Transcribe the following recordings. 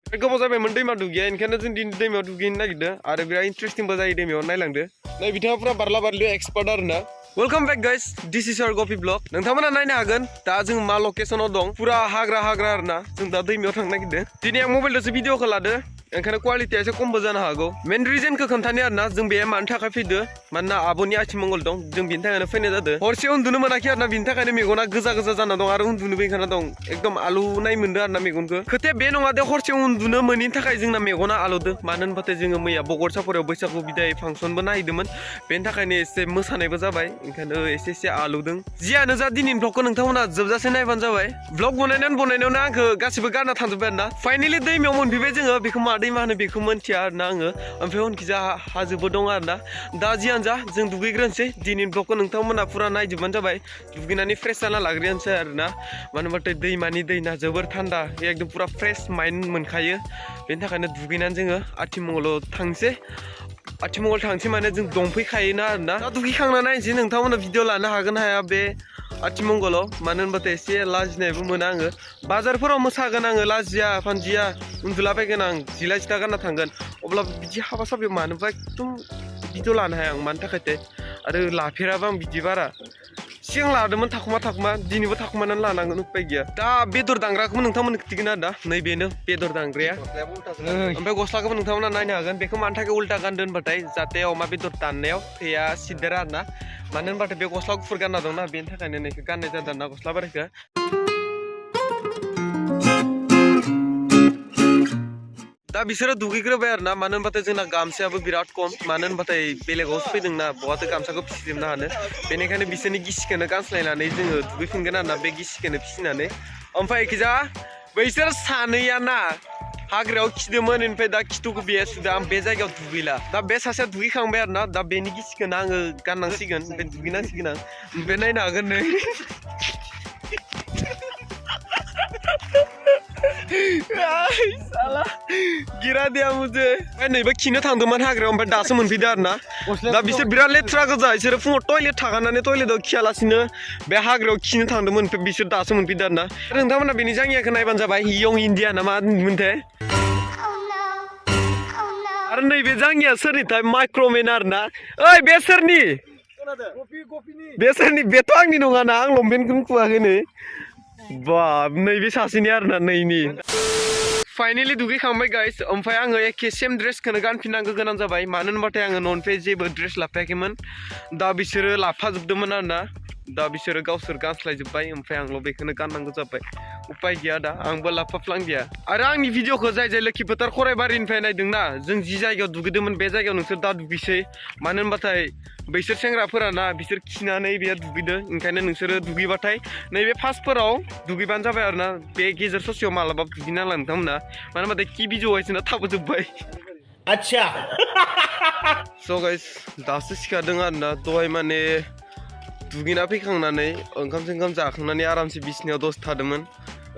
गोबाव जाबायमोन दैमा दुगैया ओंखायनो जों दिनै दैमायाव दुगैनो नागिरदों आरो बिराद इन्टारेस्टिंबो जायो दैमायाव नायलांदो नै बिथाङा पुरा बारला बारलि एक्सपार्ट आरोना welcome back guys this is our गपि ब्लग नोंथांमोना नायनो हागोन दा जों मा लकेशनाव दं पुरा हाग्रा आरोना जों दा दैमायाव थांनो नागिरदों दिनै आं मबाइलजोंसो भिडिअखौ लादो ओंखायनो क्वालिटिया एसे खमबो जानो हागौ मेन रिजनखौ खोन्थानो आरोना जों बे मानि थाखाय फैदो मानोना आब'नि आथिमंगल दं जों बिनि थाखायनो फैनाय जादों हरसे उन्दुनो मोनाखै आरोना बिनि थाखायनो मेगना गोजा गोजा जाना दं आरो उन्दुनोबो ओंखारना दं एकदम आलौनाय मोनदों आरोना मेगनखौ खोथाया बे नङा दे हरसे उन्दुनो मोनैनि थाखाय जोंना मेगना आलौदो मानो होनबाथाय जोङो मैया बगरसाफोराव बैसागु बिदाय फांसनबो नायदोंमोन बेनि थाखायनो एसे मोसानायबो जाबाय ओंखायनो एसे आलौदों जियानो जा दिनैनि ब्लगखौ नोंथांमोना जोबजासे नायबानो जाबाय ब्लग बनायनायावनो आंखौ गासिबो गारना थांजोब्बाय आरोना फाइनालि दैमायाव मोनफैबाय जोङो बेखौ मा दैमा होनो बेखौ मिथिया आरोना आङो ओमफ्राय उनखिजा हाजोबो दं आरोना दा जियानो जा जों दुगैग्रोनोसै दिनैनि ब्लगखौ नोंथांमोना पुरा नायजोबबानो जाबाय दुगैनानै फ्रेस जाना लाग्रोनोसै आरोना मानो होनबाथाय दैमानि दैना जोबोर थान्दा एकदम पुरा फ्रेस माइन्ड मोनखायो बेनि थाखायनो दुगैनानै जोङो आथिमंगलाव थांसै आथिमंगल थांसै माने जों दंफैखायोना आरोना दा दुगैखांना नायनोसै नोंथांमोना भिडिअ लानो हागोन हाया बे आथिमंगलाव मानो होनबाथाय एसे लाजिनायबो मोनो आङो बाजारफोराव मोसागोन आङो लाजिया फानजिया उन्दुलाबायगोन आं जिला जिथा गानना थांगोन अब्ला बिदि हाबा साबियाव मानोबा एकदम भिडिअ लानो हाया आं मानि थाखायथाय आरो लाफेराबो आं बिदि बारा सिगां लादोंमोन थाखुमा दिनैबो थाखुमानानै लानांगोन उपाय गैया दा बेदर दांग्राखौबो नोंथांमोननो खिथिगोन आरो दा नैबेनो बेदर दांग्राया ओमफ्राय गस्लाखौबो नोंथांमोना नायनो हागोन बेखौ मानि थाखाय उल्टा गानदों होनबाथाय जाहाथे अमा बेदर दाननायाव थैया सिद्देरा आरोना मानो होनबाथाय बे गस्ला गुफुर गानना दंना बेनि थाखायनो नैखौ गाननाय जादों ना गस्ला बारायखौ दा बिसोरो दुगैग्रोबाय आरोना मानो होनबाथाय जोंना गामसायाबो बिराद खम मानो होनबाथाय बेलेगावसो फैदोंना बहाथो गामसाखौ फिसिजोबनो हानो बेनिखायनो बिसोरनि गिसिखौनो गानस्लायनानै जोङो दुगैफिनगोन आरोना बे गिसिखौनो फिसिनानै ओमफ्राय एखिजा बैसोर सानैयाना हाग्रायाव खिदोंमोन ओमफ्राय दा खिथुखौ बेयो सुदों आं बे जायगायाव दुगैला दा बे सासेया दुगैखांबाय आरोना दा बेनि गिसिखौनो आङो गाननांसिगोन ओमफ्राय दुगैनांसिगोन आं ओमफ्राय नायनो हागोन नै साला गिरा दिया मुझे नैबे खिनो थांदोंमोन हाग्रायाव ओमफ्राय दासो मोनफैदो आरोना दा बिसोर बिराद लेथ्रा गोजा बिसोरो फुङाव टयलेट थागानानै टयलेटआव खियालासिनो बे हाग्रायाव खिनो थांदोंमोन ओमफ्राय बिसोर दासो मोनफैदो आरोना नोंथांमोना बेनि जाङियाखौ नायबानो जाबाय यं इण्डिया ना मा मोनथाय आरो नैबे जाङिया सोरनिथाय माइक्र'मेन आरोना ओइ बे सोरनि बे सोरनि बेथ' आंनि नङाना आं लंपेन्टखौनो खुवाखै नै बा नैबे सासेनि आरोना नैनि फाइनालि दुगैखांबाय गाइस ओमफ्राय आङो एखे सेम ड्रेसखौनो गानफिननांगौ गोनां जाबाय मानो होनबाथाय आङो न'निफ्राय जेबो ड्रेस लाफायाखैमोन दा बिसोरो लाफाजोबदोंमोन आरोना दा बिसोरो गावसोर गानस्लायजोब्बाय ओमफ्राय आंल' बेखौनो गाननांगौ जाबाय उपाय गैया दा आंबो लाफाफ्लांदिया आरो आंनि भिडिअखौ जाय लोखि फोथार खराइबारिनिफ्राय नायदोंना जों जि जायगायाव दुगैदोंमोन बे जायगायाव नोंसोर दा दुगैसै मानो होनबाथाय बैसोर सेंग्राफोराना बिसोर खिनानै बेयो दुगैदों ओंखायनो नोंसोरो दुगैबाथाय नैबे फार्स्टफोराव दुगैबानो जाबाय आरोना बे गेजेर ससेयाव मालाबा दुगैनांला नोंथांमोना मानो होनबाथाय कि बिजौआइसोना थाबोजोब्बाय आच्छा स' गाइस दासो सिखारदों आरोना दहाय माने दुगैना फैखांनानै ओंखाम सोंखाम जाखांनानै आरामसे बिसिनायाव दसे थादोंमोन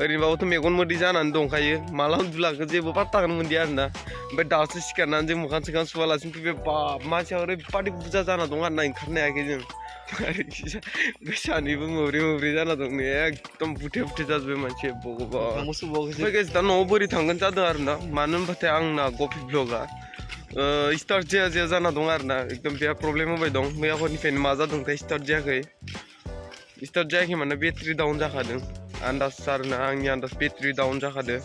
ओरैनोबाबोथ' मेगन मोदै जानानै दंखायो माला उन्दुलांखो जेबो पात्ताखौनो मोनदिया आरोना ओमफ्राय दासो सिखारनानै जों मोखां सोखां सुवालासिनो फैबाय बाब मानसिया ओरैबादि बुरजा जाना दं आरोना ओंखारनो हायाखै जों बे सानैबो मोब्रै जाना दं ने एकदम बुथे जाजोब्बाय मानसिया भगबान दा न'आव बोरै थांगोन जादों आरोना मानो होनबाथाय आंना गपि ब्लगा स्टार्ट जाया जाना दं आरोना एकदम बिराद प्रब्लेम होबाय दं मैया हरनिफ्रायनो मा जादोंथाय स्टार्ट जायाखै माने बेटारि डाउन जाखादों आन्दाज आरोना आंनि आन्दाज बेटारि डाउन जाखादों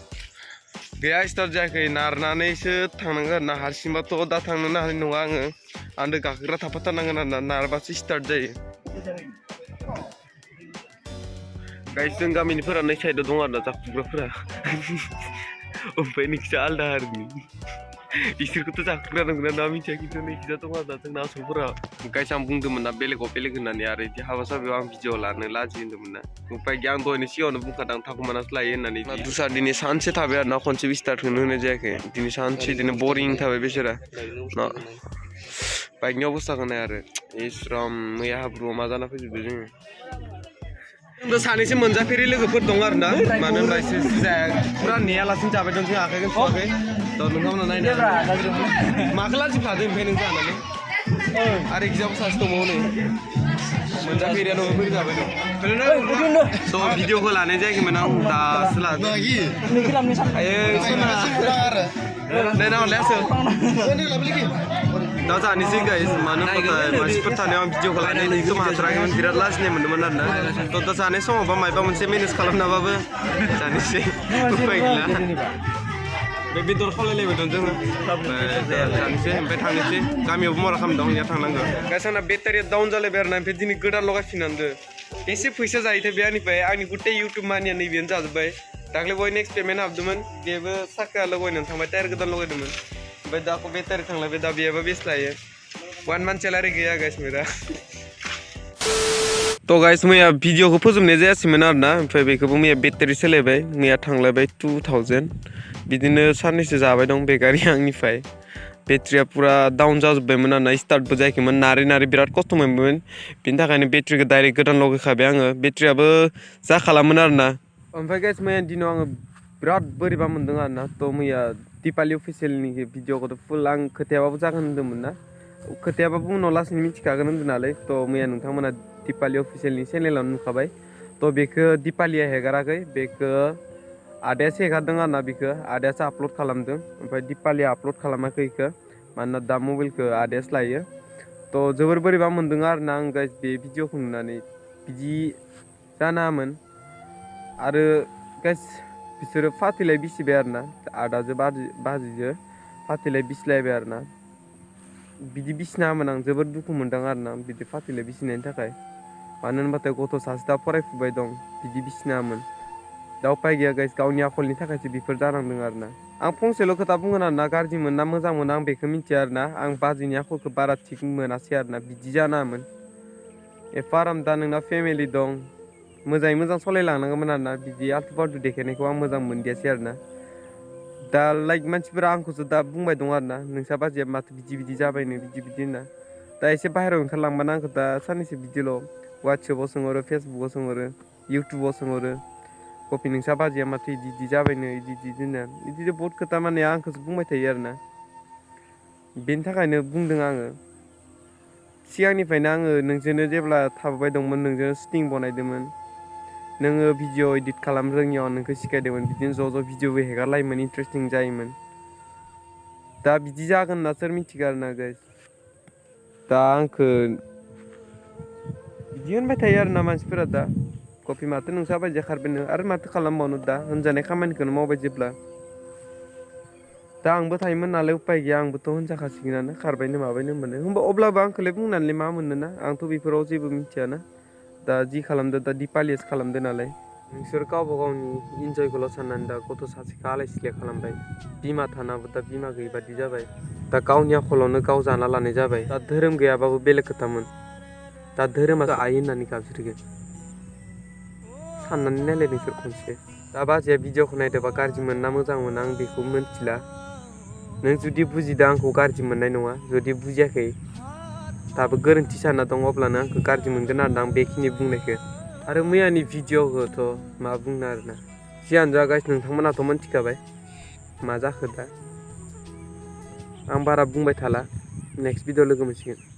गैया स्टार्ट जायाखै नारनानैसो थांनांगोन आरोना हारसिंबाथ' दा थांनोनो हानाय नङा आङो आन्दो गाखोग्रा थाफाथारनांगोन आरोना नारबासो स्टार्ट जायो गाइस जों गामिनिफोरा नै साइडआव दं आरोना जाखुग्राफोरा ओमफ्राय नोंसोर आलदा हारिनि इसोरखौथ' जाखुग्रा नंगौना ना मिथिया खिन्थु नैखिजा दं आरोना जोंना आसामफोरा गाइस आं बुंदोंमोन ना बेलेगाव बेलेग होननानै आरो बिदि हाबा साबायाव आं भिडिअ लानो लाजि होन्दोंमोन ना उपाय गैया आं दहायनो सिगाङावनो बुंखादों थाखुमानासो लायो होननानै दुसा दिनै सानसे थाबाय आरोना खनसे स्टार्टखौनो होनाय जायाखै दिनै सानसे बिदिनो बरिं थाबाय बिसोरा बाइकनि अबस्थाखौ नाय आरो इस्राम मैया हाब्रुआव मा जाना फैजोबदों जोङो जोंबो सानैसो मोनजाफेरै लोगोफोर दं आरोना मानो होनबा एसे पुरा नेयालासिनो जाबाय दं जों आखाइखौ सुवाखै थ' नोंथांमोना नायनो माखौ लाजि फादों ओमफ्राय नों जानानै आरो एगजाम सासे दंबावो नै मोनजाफेरिया न'आव फैनो जाबाय स' भिडिअखौ लानाय जायाखैमोन आं दासो लादों आयो सना नायना हरलायासो दा जानोसै गाइस मानो होनबा मानसिफोर थानायाव आं भिडिअखौ लानाय खोमा हाथाराखैमोन बिराद लाजिनाय मोनदोंमोन आरोना थ' दा जानाय समावबा मायबा मोनसे मेनेज खालामनाबाबो जानोसै उपाय गैला बे बेदर खालायलायबाय दं जोङो जानोसै ओमफ्राय थांनोसै गामियावबो मरा खालामदों इयाव थांनांगौ गाइस आंना बेटारिया डाउन जालायबाय आरोना ओमफ्राय दिनै गोदान लगायफिननांदो एसे फैसा जायोथाय बे आंनिफ्राय आंनि गुटे इउटुब मानिया नैबेनो जाजोब्बाय दाख्लै बय नेक्स्ट पेमेन्ट हाबदोंमोन बेबो साखाया लगायनानै थांबाय टायार गोदान लगायदोंमोन ओमफ्राय दा बेटारि थांलायबाय दा बेयाबो बेस्ट लायो वान मान्थ सेलारि गैया गाइस मेरा थ' गाइस मैया भिडिअखौ फोजोबनाय जायासैमोन आरोना ओमफ्राय बेखौबो मैया बेटारि सोलायबाय मैया थांलायबाय 2000 बिदिनो साननैसो जाबाय दं बे गारिया आंनिफ्राय बेटारिया पुरा डाउन जाजोब्बायमोन आरोना स्टार्टबो जायाखैमोन नारै बिराद खस्थ' मोनोमोन बिनि थाखायनो बेटारिखौ डाइरेक्ट गोदान लगायखाबाय आङो बेटारियाबो जाखालामोन आरोना ओमफ्राय गाइस मैया दिनाव आङो बिराद बोरैबा मोन्दों आरोना थ' मैया दिपालि अफिसियेलनि भिडिअखौथ' फुल आं खोथायाबाबो जागोन होन्दोंमोन ना खोथायाबाबो उनाव लासैनो मिथिखागोन होन्दों नालाय थ' मैया नोंथांमोना दिपालि अफिसियेलनि चेनेलावनो नुखाबाय थ' बेखौ दिपालिया हेगाराखै बेखौ आदायासो हेगारदों आरोना बेखौ आदायासो आपल'ड खालामदों ओमफ्राय दिपालिया आपल'ड खालामाखै बेखौ मानोना दा मबाइलखौ आदायासो लायो थ' जोबोर बोरैबा मोन्दों आरोना आं गाइस बे भिडिअखौ नुनानै बिदि जानाङामोन आरो गाइस बिसोरो फाथैलाय बिसिबाय आरोना आदाजों बाजैजों फाथैलाय बिसिलायबाय आरोना बिदि बिसिनाङामोन आं जोबोद दुखु मोन्दों आरोना बिदि फाथैलाय बिसिनायनि थाखाय मानो होनबाथाय गथ' सासे दा फरायफुबाय दं बिदि बिसिनाङामोन दा उपाय गैया गाइस गावनि आखलनि थाखायसो बेफोर जानांदों आरोना आं फंसेल' खोथा बुंगोन आरोना गाज्रि मोन ना मोजां मोन आं बेखौ मिथिया आरोना आं बाजैनि आखलखौ बारा थिग मोनासै आरोना बिदि जानाङामोन एफा आराम दा नोंना फेमिलि दं मोजाङै मोजां सालायलांनांगौमोन आरोना बिदि आल्थु फाल्थु देखायनायखौ आं मोजां मोनदियासै आरोना दा लाइक मानसिफोरा आंखौसो दा बुंबाय दं आरोना नोंसा बाजैया माथो बिदि जाबायनो बिदि होनना दा एसे बाहेरायाव ओंखारलांबानो आंखौ दा साननैसो बिदिल' वाट्सएपआव सोंहरो फेसबुकआव सोंहरो इउटुबाव सोंहरो कपि नोंसा बाजैया माथो बिदि जाबायनो बिदि होनना बिदिनो बहुत खोथा माने आंखौसो बुंबाय थायो आरोना बेनि थाखायनो बुंदों आङो सिगांनिफ्रायनो आङो नोंजोंनो जेब्ला थाबोबाय दंमोन नोंजों स्टिं बनायदोंमोन नोङो भिडिअ एडिट खालाम रोङियाव नोंखौ सिखायदोंमोन बिदिनो ज' भिडिअबो हेगारलायोमोन इन्टारेस्टिं जायोमोन दा बिदि जागोन होनना सोर मिथिगौ आरोना गाइस दा आंखौ बिदि होनबाय थायो आरोना मानसिफोरा दा कपि माथो नोंसा बायदिया खारबायनो आरो माथो खालामबावनो दा होनजानाय खामानिखौनो मावबाय जेब्ला दा आंबो थायोमोन नालाय उपाय गैया आंबोथ' होनजाखासिगोनानो खारबायनो माबायनो होनबानो होमबा अब्लाबो आंखौलाय बुंनानैलाय मा मोननोना आंथ' बेफोराव जेबो मिथियाना दा जि खालामदो दा दिपालियासो खालामदो नालाय नोंसोर गावबा गावनि इन्जयखौल' साननानै दा गथ' सासेखौ आलाय सिलाय खालामबाय बिमा थानाबो दा बिमा गैयि बादि जाबाय दा गावनि आखलावनो गाव जाना लानाय जाबाय दा धोरोम गैयाबाबो बेलेग खोथामोन दा धोरोमासो आइ होननानै गाबज्रिगोन साननानै नायलाय नोंसोर खनसे दा बाजैया भिडिअखौ नायदोंबा गाज्रि मोन ना मोजां मोन आं बेखौ मिथिला नों जुदि बुजिदों आंखौ गाज्रि मोननाय नङा जुदि बुजियाखै दाबो गोरोन्थि सानना दं अब्लानो आंखौ गाज्रि मोनगोन आरोना आं बेखिनि बुंनायखौ आरो मैयानि भिडिअखौथ' मा बुंनो आरोना जियानो जा गाइस नोंथांमोनाथ' मोनथिखाबाय मा जाखो दा आं बारा बुंबाय थाला नेक्स्ट भिडिअ लोगो मोनसिगोन